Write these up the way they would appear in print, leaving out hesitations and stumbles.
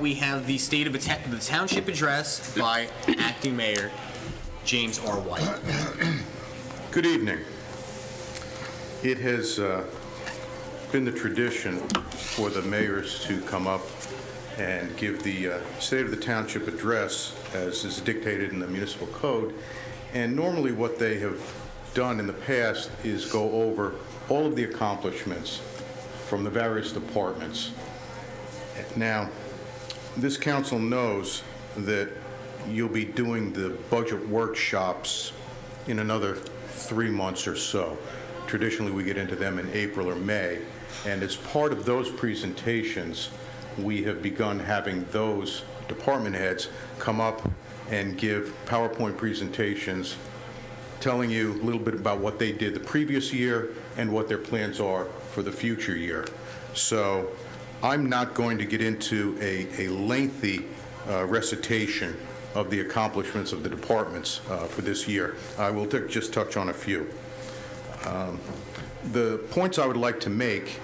we have the State of the Township address by Acting Mayor James R. White. Good evening. It has been the tradition for the mayors to come up and give the State of the Township address as is dictated in the municipal code. And normally what they have done in the past is go over all of the accomplishments from the various departments. Now, this council knows that you'll be doing the budget workshops in another 3 months or so. Traditionally, we get into them in April or May, and as part of those presentations, we have begun having those department heads come up and give PowerPoint presentations telling you a little bit about what they did the previous year and what their plans are for the future year. So I'm not going to get into a lengthy recitation of the accomplishments of the departments for this year. I will just touch on a few. The points I would like to make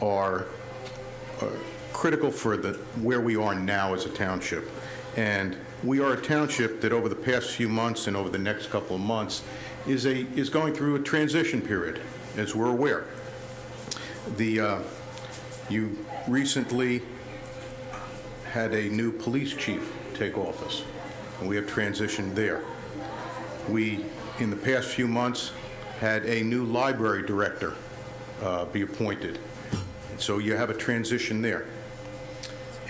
are critical for where we are now as a township. And we are a township that over the past few months and over the next couple of months is going through a transition period, as we're aware. You recently had a new police chief take office, and we have transitioned there. We, in the past few months, had a new library director be appointed. And so you have a transition there.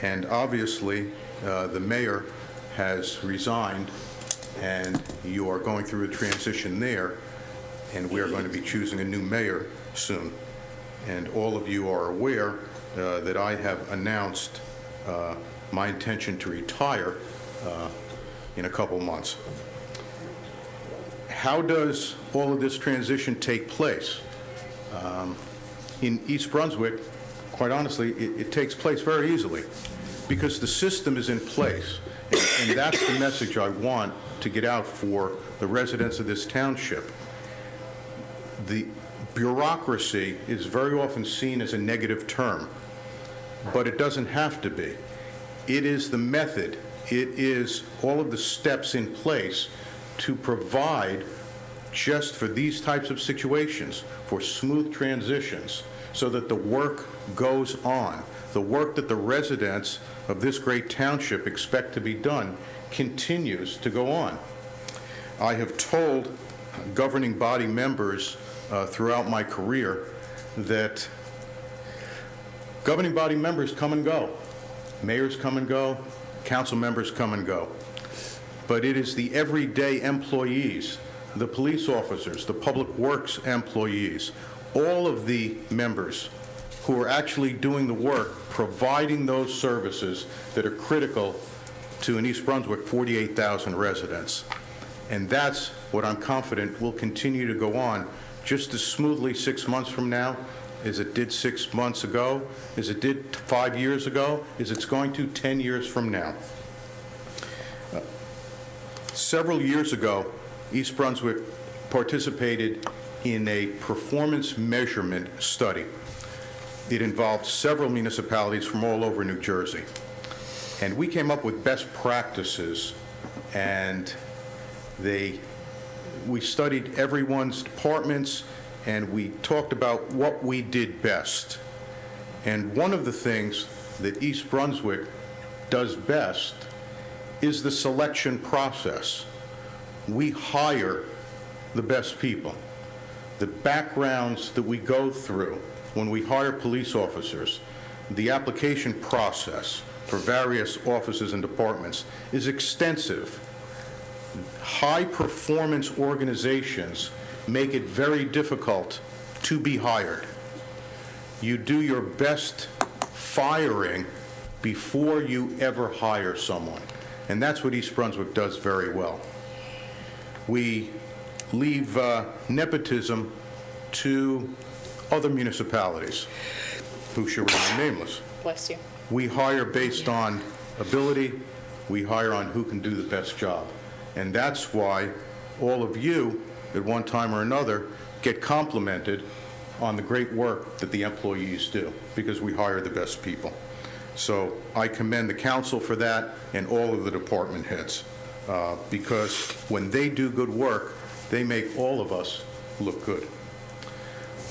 And obviously, the mayor has resigned, and you are going through a transition there, and we are going to be choosing a new mayor soon. And all of you are aware that I have announced my intention to retire in a couple months. How does all of this transition take place? In East Brunswick, quite honestly, it takes place very easily because the system is in place. And that's the message I want to get out for the residents of this township. The bureaucracy is very often seen as a negative term, but it doesn't have to be. It is the method. It is all of the steps in place to provide just for these types of situations, for smooth transitions, so that the work goes on. The work that the residents of this great township expect to be done continues to go on. I have told governing body members throughout my career that governing body members come and go. Mayors come and go. Council members come and go. But it is the everyday employees, the police officers, the public works employees, all of the members who are actually doing the work, providing those services that are critical to in East Brunswick 48,000 residents. And that's what I'm confident will continue to go on just as smoothly 6 months from now as it did 6 months ago, as it did 5 years ago, as it's going to 10 years from now. Several years ago, East Brunswick participated in a performance measurement study. It involved several municipalities from all over New Jersey. And we came up with best practices, and we studied everyone's departments, and we talked about what we did best. And one of the things that East Brunswick does best is the selection process. We hire the best people. The backgrounds that we go through when we hire police officers, the application process for various offices and departments is extensive. High-performance organizations make it very difficult to be hired. You do your best firing before you ever hire someone, and that's what East Brunswick does very well. We leave nepotism to other municipalities who should remain nameless. Bless you. We hire based on ability. We hire on who can do the best job. And that's why all of you, at one time or another, get complimented on the great work that the employees do, because we hire the best people. So I commend the council for that and all of the department heads, because when they do good work, they make all of us look good.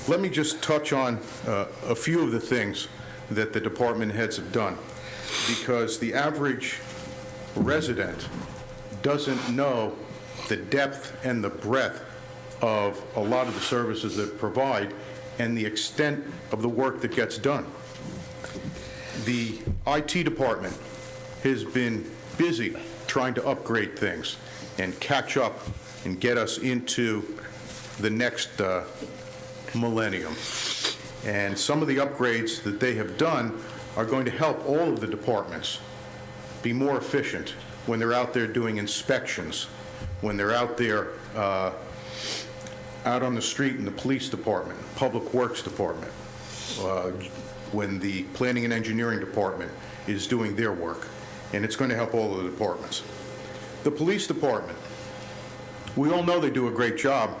Let me just touch on a few of the things that the department heads have done, because the average resident doesn't know the depth and the breadth of a lot of the services that provide and the extent of the work that gets done. The IT department has been busy trying to upgrade things and catch up and get us into the next millennium. And some of the upgrades that they have done are going to help all of the departments be more efficient when they're out there doing inspections, when they're out there out on the street in the police department, public works department, when the planning and engineering department is doing their work. And it's going to help all of the departments. The police department, we all know they do a great job.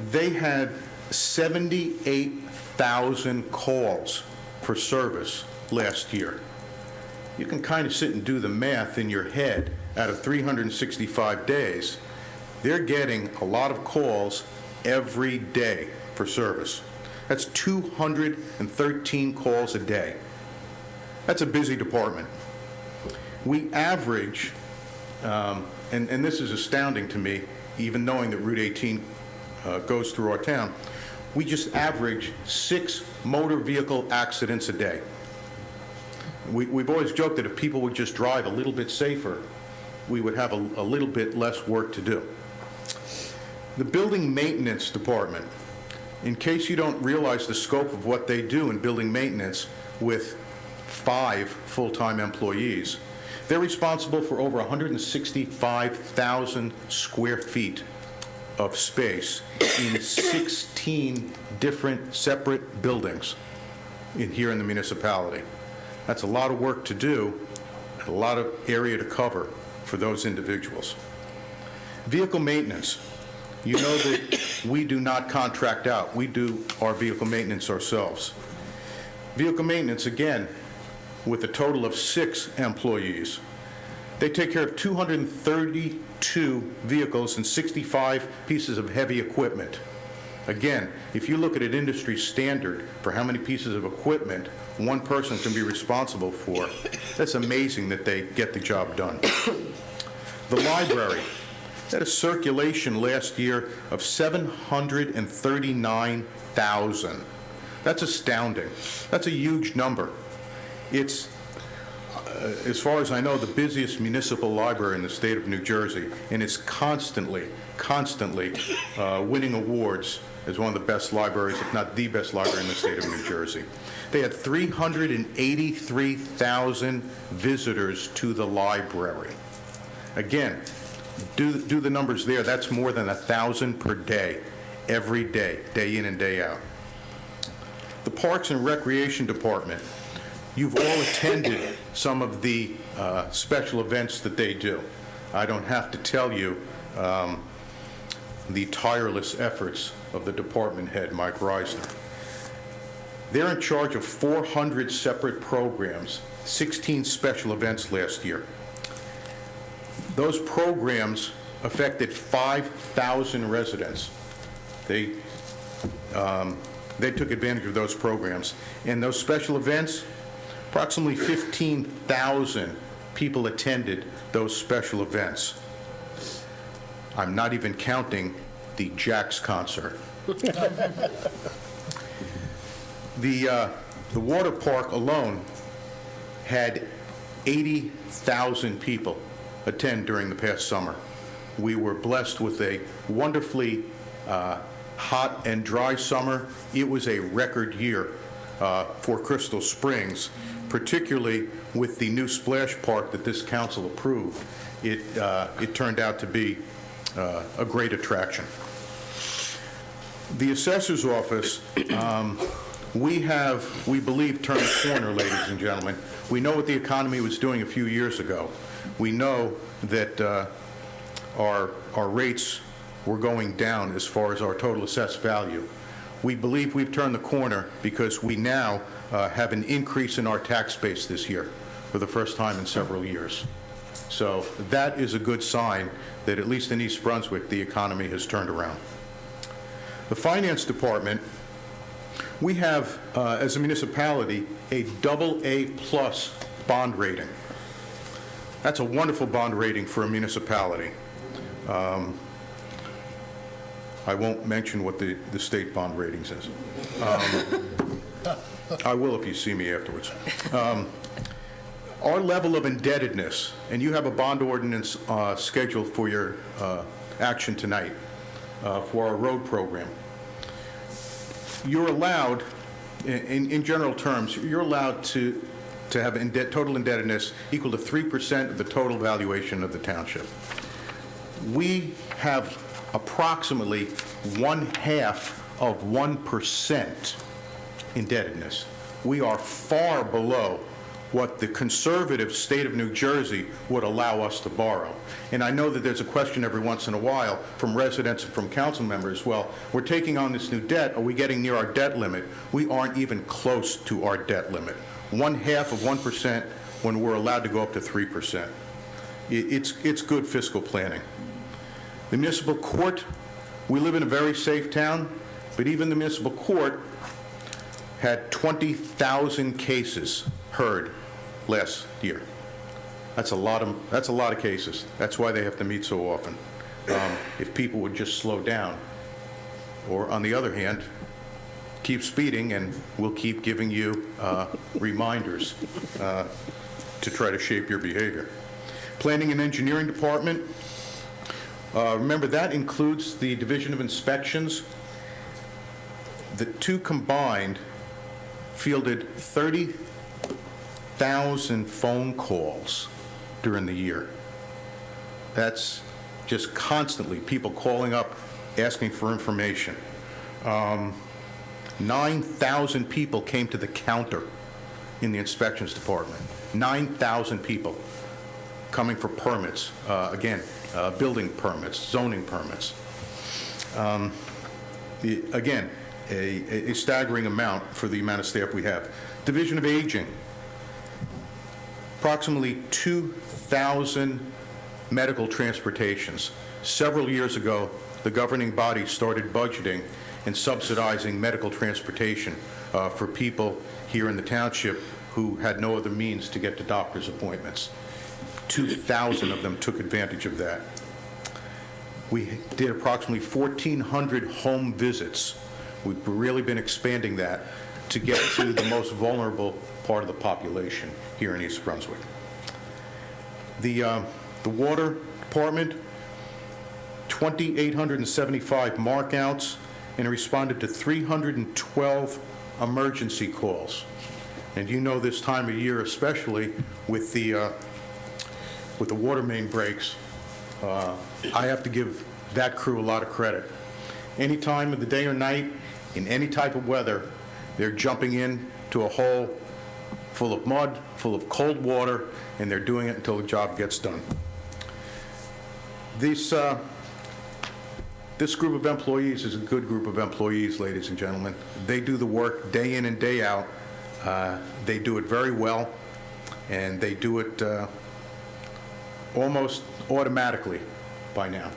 They had 78,000 calls for service last year. You can kind of sit and do the math in your head. Out of 365 days, they're getting a lot of calls every day for service. That's 213 calls a day. That's a busy department. We average, and this is astounding to me, even knowing that Route 18 goes through our town, we just average 6 motor vehicle accidents a day. We've always joked that if people would just drive a little bit safer, we would have a little bit less work to do. The building maintenance department, in case you don't realize the scope of what they do in building maintenance with 5 full-time employees, they're responsible for over 165,000 square feet of space in 16 different separate buildings here in the municipality. That's a lot of work to do, and a lot of area to cover for those individuals. Vehicle maintenance. You know that we do not contract out. We do our vehicle maintenance ourselves. Vehicle maintenance, again, with a total of 6 employees. They take care of 232 vehicles and 65 pieces of heavy equipment. Again, if you look at an industry standard for how many pieces of equipment one person can be responsible for, that's amazing that they get the job done. The library had a circulation last year of 739,000. That's astounding. That's a huge number. It's, as far as I know, the busiest municipal library in the state of New Jersey, and it's constantly winning awards as one of the best libraries, if not the best library in the state of New Jersey. They had 383,000 visitors to the library. Again, do the numbers there. That's more than 1,000 per day, every day, day in and day out. The Parks and Recreation Department, you've all attended some of the special events that they do. I don't have to tell you the tireless efforts of the department head, Mike Reisner. They're in charge of 400 separate programs, 16 special events last year. Those programs affected 5,000 residents. They took advantage of those programs. And those special events, approximately 15,000 people attended those special events. I'm not even counting the Jax concert. The water park alone had 80,000 people attend during the past summer. We were blessed with a wonderfully hot and dry summer. It was a record year for Crystal Springs, particularly with the new splash park that this council approved. It turned out to be a great attraction. The assessor's office, we believe, turned a corner, ladies and gentlemen. We know what the economy was doing a few years ago. We know that our rates were going down as far as our total assessed value. We believe we've turned the corner because we now have an increase in our tax base this year for the first time in several years. So that is a good sign that at least in East Brunswick, the economy has turned around. The Finance Department, we have, as a municipality, a AA+ bond rating. That's a wonderful bond rating for a municipality. I won't mention what the state bond rating says. I will if you see me afterwards. Our level of indebtedness, and you have a bond ordinance scheduled for your action tonight for our road program. You're allowed, in general terms, you're allowed to have total indebtedness equal to 3% of the total valuation of the township. We have approximately 0.5% indebtedness. We are far below what the conservative state of New Jersey would allow us to borrow. And I know that there's a question every once in a while from residents and from council members, well, we're taking on this new debt, are we getting near our debt limit? We aren't even close to our debt limit. 0.5% when we're allowed to go up to 3%. It's good fiscal planning. The municipal court, we live in a very safe town, but even the municipal court had 20,000 cases heard last year. That's a lot of cases. That's why they have to meet so often. If people would just slow down, or on the other hand, keep speeding, and we'll keep giving you reminders to try to shape your behavior. Planning and Engineering Department, remember that includes the Division of Inspections. The two combined fielded 30,000 phone calls during the year. That's just constantly people calling up, asking for information. 9,000 people came to the counter in the inspections department. 9,000 people coming for permits, building permits, zoning permits. Again, a staggering amount for the amount of staff we have. Division of Aging, approximately 2,000 medical transportations. Several years ago, the governing body started budgeting and subsidizing medical transportation for people here in the township who had no other means to get to doctor's appointments. 2,000 of them took advantage of that. We did approximately 1,400 home visits. We've really been expanding that to get to the most vulnerable part of the population here in East Brunswick. The water department, 2,875 markouts, and responded to 312 emergency calls. And you know this time of year, especially with the water main breaks, I have to give that crew a lot of credit. Any time of the day or night, in any type of weather, they're jumping in to a hole full of mud, full of cold water, and they're doing it until the job gets done. This group of employees is a good group of employees, ladies and gentlemen. They do the work day in and day out. They do it very well, and they do it almost automatically by now.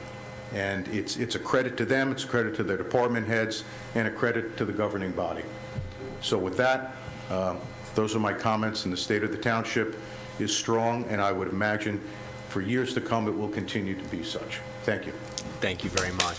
And it's a credit to them, it's a credit to their department heads, and a credit to the governing body. So with that, those are my comments, and the state of the township is strong, and I would imagine for years to come it will continue to be such. Thank you. Thank you very much.